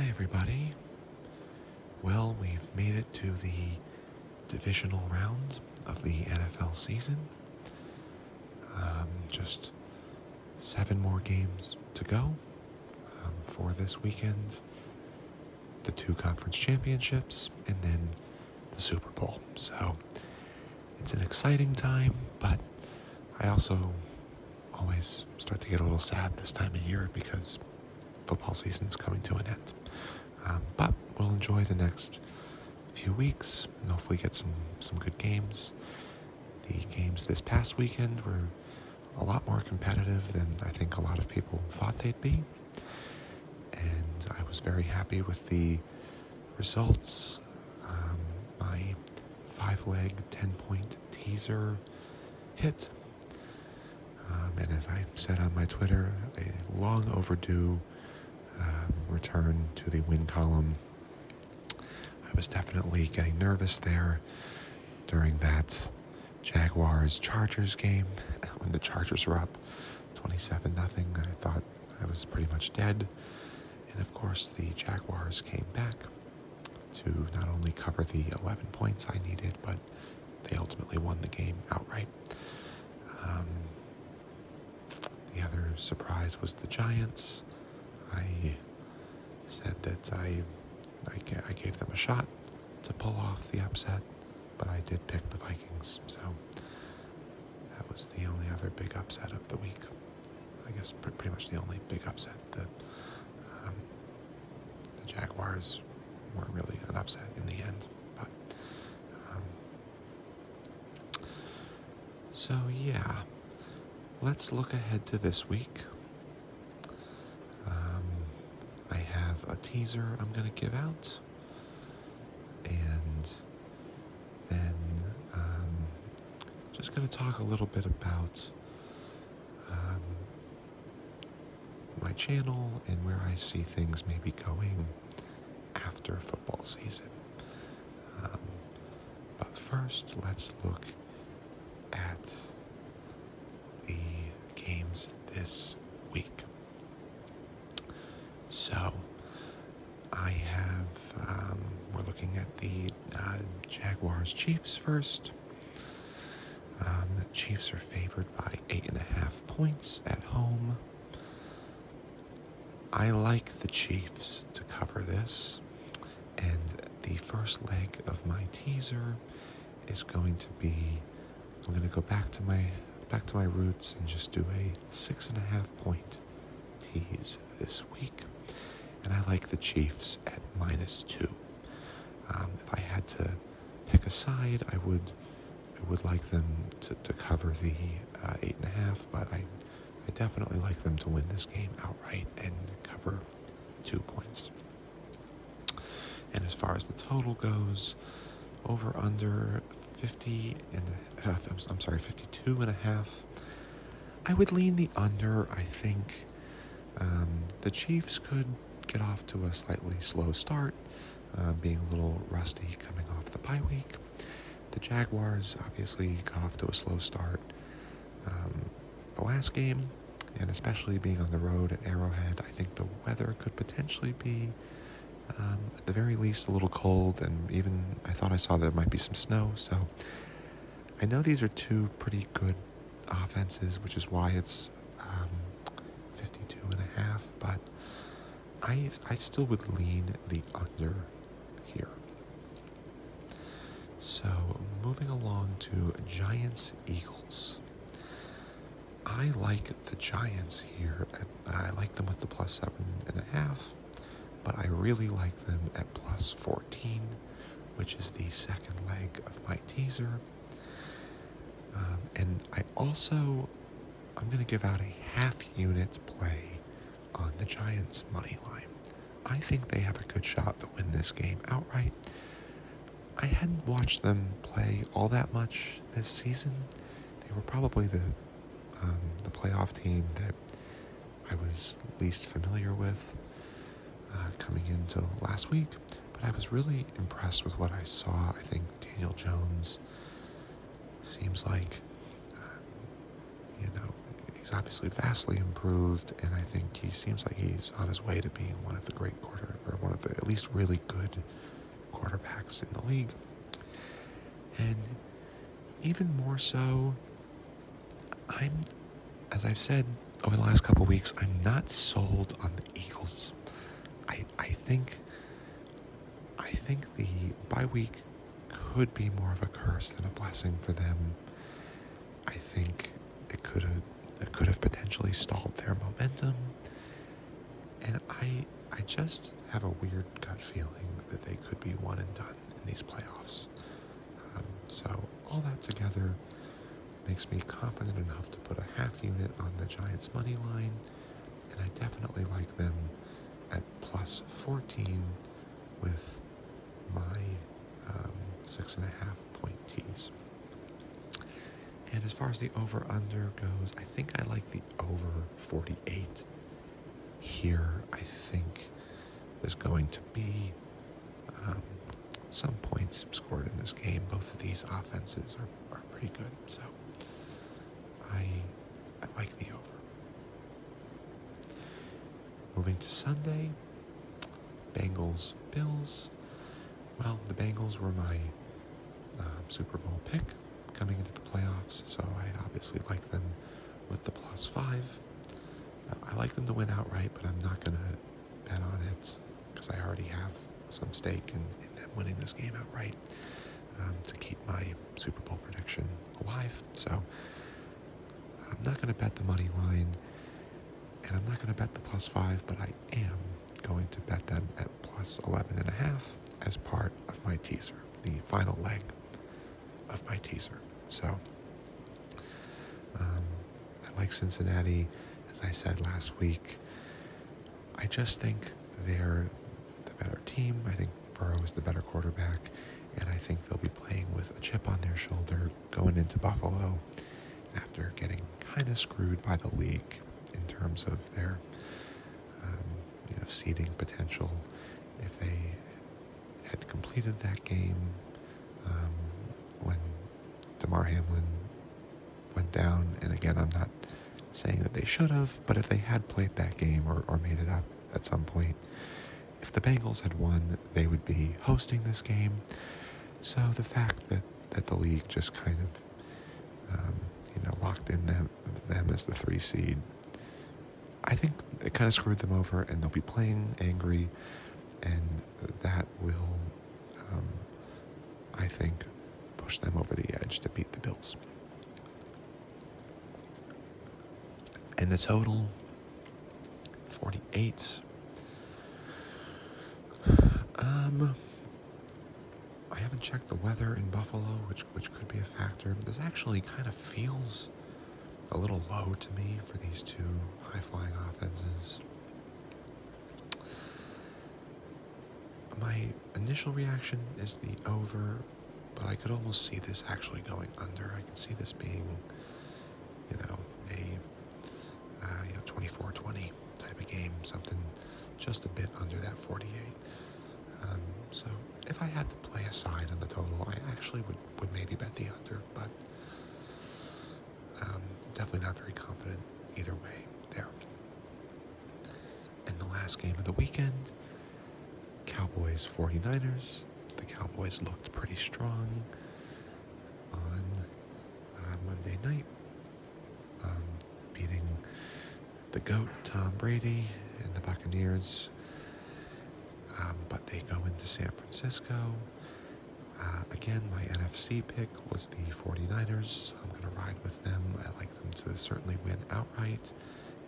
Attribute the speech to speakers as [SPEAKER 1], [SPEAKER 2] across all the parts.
[SPEAKER 1] Hi, everybody. Well, we've made it to the divisional round of the NFL season. Just 7 more games to go for this weekend. The 2 conference championships and then the Super Bowl. So it's an exciting time, but I also always start to get a little sad this time of year because football season's coming to an end. But we'll enjoy the next few weeks and hopefully get some good games. The games this past weekend were a lot more competitive than I think a lot of people thought they'd be. And I was very happy with the results. My 5-leg, 10-point teaser hit. And as I said on my Twitter, a long overdue return to the win column. I was definitely getting nervous there during that Jaguars-Chargers game. When the Chargers were up 27-0, I thought I was pretty much dead. And of course, the Jaguars came back to not only cover the 11 points I needed, but they ultimately won the game outright. The other surprise was the Giants. I said that I gave them a shot to pull off the upset, but I did pick the Vikings, so that was the only other big upset of the week. I guess pretty much the only big upset. The Jaguars weren't really an upset in the end, but so yeah, let's look ahead to this week. I have a teaser I'm going to give out, and then just going to talk a little bit about my channel and where I see things maybe going after football season. But first, let's look at the games this week. So, I have, we're looking at the Jaguars-Chiefs first. Chiefs are favored by 8.5 points at home. I like the Chiefs to cover this, and the first leg of my teaser is going to be, I'm going to go back to my roots and just do a 6.5 point tease this week. And I like the Chiefs at -2. If I had to pick a side, I would like them to cover the 8.5, but I definitely like them to win this game outright and cover 2 points. And as far as the total goes, over under 52.5. I would lean the under. I think the Chiefs could get off to a slightly slow start, being a little rusty coming off the bye week. The Jaguars obviously got off to a slow start the last game, and especially being on the road at Arrowhead, I think the weather could potentially be, at the very least, a little cold, and even I thought I saw there might be some snow. So I know these are 2 pretty good offenses, which is why it's 52.5, but I still would lean the under here. So moving along to Giants-Eagles. I like the Giants here. I like them with the +7.5, but I really like them at +14, which is the second leg of my teaser. And I'm going to give out a half-unit play on the Giants' money line. I think they have a good shot to win this game outright. I hadn't watched them play all that much this season. They were probably the playoff team that I was least familiar with coming into last week. But I was really impressed with what I saw. I think Daniel Jones seems like, he's obviously vastly improved, and I think he seems like he's on his way to being one of the one of the at least really good quarterbacks in the league. And even more so, as I've said over the last couple of weeks, I'm not sold on the Eagles. I think the bye week could be more of a curse than a blessing for them. I think it could have potentially stalled their momentum, and I just have a weird gut feeling that they could be one and done in these playoffs. So all that together makes me confident enough to put a half unit on the Giants' money line, and I definitely like them at plus 14 with my 6.5 point tees. And as far as the over-under goes, I think I like the over 48 here. I think there's going to be some points scored in this game. Both of these offenses are pretty good, so I like the over. Moving to Sunday, Bengals, Bills. Well, the Bengals were my Super Bowl pick coming into the playoffs, so I obviously like them with the plus 5. I like them to win outright, but I'm not going to bet on it because I already have some stake in them winning this game outright to keep my Super Bowl prediction alive. So I'm not going to bet the money line, and I'm not going to bet the plus 5, but I am going to bet them at plus 11.5 as part of my teaser, the final leg of my teaser. So I like Cincinnati, as I said last week. I just think they're the better team. I think Burrow is the better quarterback, and I think they'll be playing with a chip on their shoulder going into Buffalo after getting kind of screwed by the league in terms of their seeding potential. If they had completed that game when DeMar Hamlin went down, and again, I'm not saying that they should have, but if they had played that game or made it up at some point, if the Bengals had won, they would be hosting this game. So the fact that the league just kind of locked in them as the 3 seed, I think it kind of screwed them over, and they'll be playing angry, and that will, I think, push them over the edge to beat the Bills. And the total, 48. I haven't checked the weather in Buffalo, which could be a factor. This actually kind of feels a little low to me for these two high-flying offenses. My initial reaction is the over, but I could almost see this actually going under. I could see this being, a 24-20 type of game, something just a bit under that 48. So if I had to play a side on the total, I actually would maybe bet the under, but definitely not very confident either way there. And the last game of the weekend, Cowboys 49ers. The Cowboys looked pretty strong on Monday night, beating the GOAT, Tom Brady, and the Buccaneers. But they go into San Francisco. Again, my NFC pick was the 49ers, so I'm going to ride with them. I like them to certainly win outright,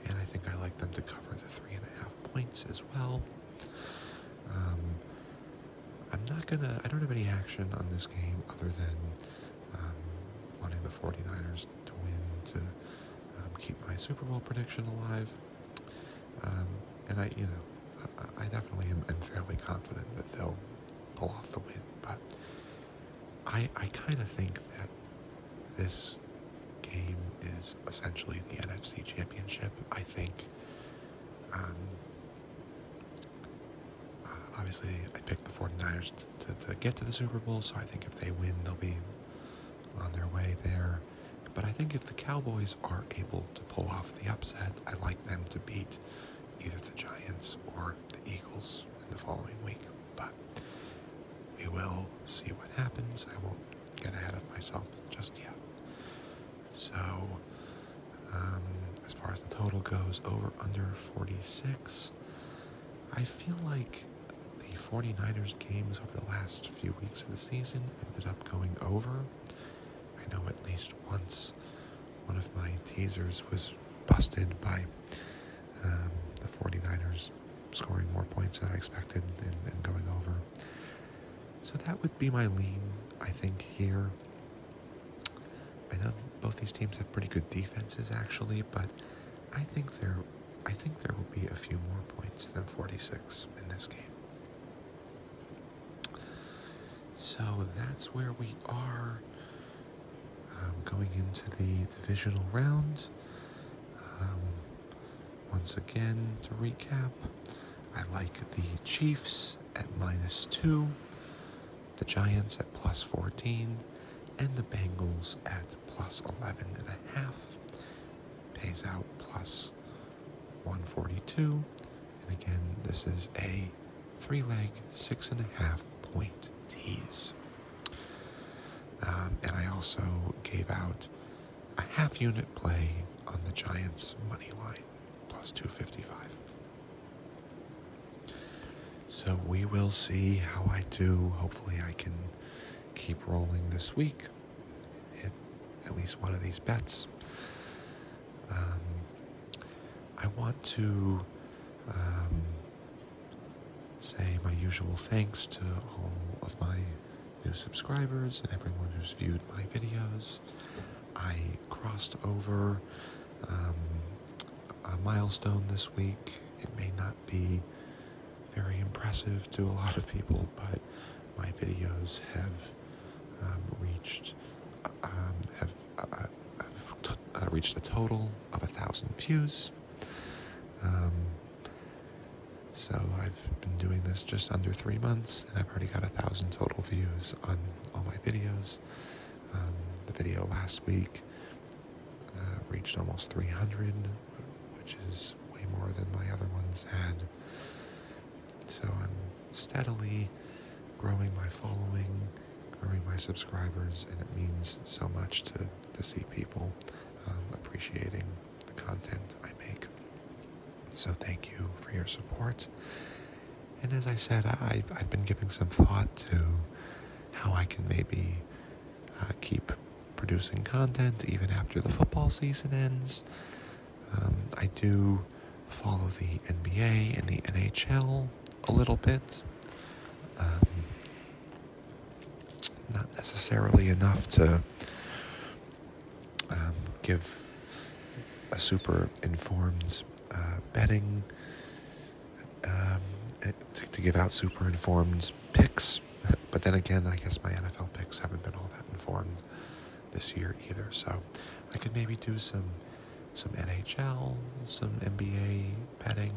[SPEAKER 1] and I think I like them to cover the 3.5 points as well. I don't have any action on this game other than wanting the 49ers to win to keep my Super Bowl prediction alive. And I definitely am fairly confident that they'll pull off the win, but I kind of think that this game is essentially the NFC Championship. I think, obviously, I picked the 49ers to get to the Super Bowl, so I think if they win, they'll be on their way there. But I think if the Cowboys are able to pull off the upset, I like them to beat either the Giants or the Eagles in the following week. But we will see what happens. I won't get ahead of myself just yet. So, as far as the total goes, over under 46. I feel like the 49ers games over the last few weeks of the season ended up going over. I know at least once one of my teasers was busted by the 49ers scoring more points than I expected and going over. So that would be my lean, I think, here. I know both these teams have pretty good defenses, actually, but I think there will be a few more points than 46 in this game. So that's where we are going into the divisional round. Once again, to recap, I like the Chiefs at -2, the Giants at +14, and the Bengals at +11.5. Pays out +142. And again, this is a 3-leg, 6.5 point tease. And I also gave out a half unit play on the Giants money line, +255. So we will see how I do. Hopefully I can keep rolling this week, hit at least one of these bets. I want to say my usual thanks to all of my new subscribers and everyone who's viewed my videos. I crossed over a milestone this week. It may not be very impressive to a lot of people, but my videos have reached a total of 1,000 views. So I've been doing this just under 3 months, and I've already got 1,000 total views on all my videos. The video last week reached almost 300, which is way more than my other ones had. So I'm steadily growing my following, growing my subscribers, and it means so much to see people appreciating the content I make. So thank you for your support. And as I said, I've been giving some thought to how I can maybe keep producing content even after the football season ends. I do follow the NBA and the NHL a little bit. Not necessarily enough to give a super informed betting, to give out super informed picks. But then again, I guess my NFL picks haven't been all that informed this year either. So I could maybe do some NHL, some NBA betting,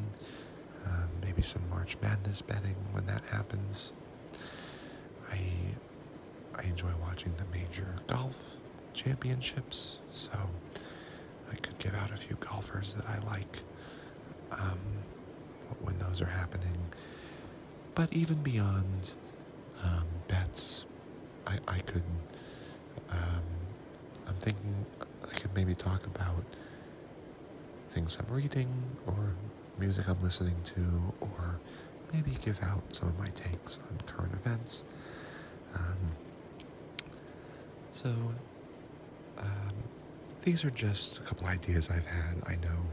[SPEAKER 1] maybe some March Madness betting when that happens. I enjoy watching the major golf championships, so I could give out a few golfers that I like when those are happening. But even beyond bets, I could, I'm thinking I could maybe talk about things I'm reading or music I'm listening to, or maybe give out some of my takes on current events. So these are just a couple ideas I've had. I know,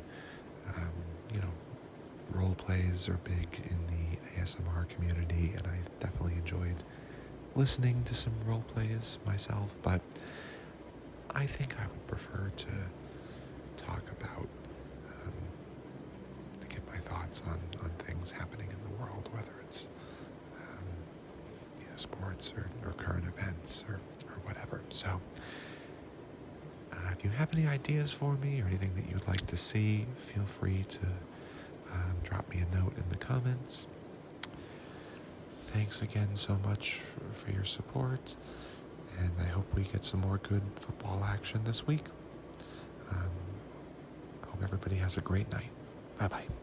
[SPEAKER 1] role plays are big in the ASMR community, and I've definitely enjoyed listening to some role plays myself, but I think I would prefer to talk about, to give my thoughts on things happening in the world, whether it's sports or current events or whatever. So if you have any ideas for me or anything that you'd like to see, feel free to drop me a note in the comments. Thanks again so much for your support, And I hope we get some more good football action this week. I hope everybody has a great night. Bye-bye.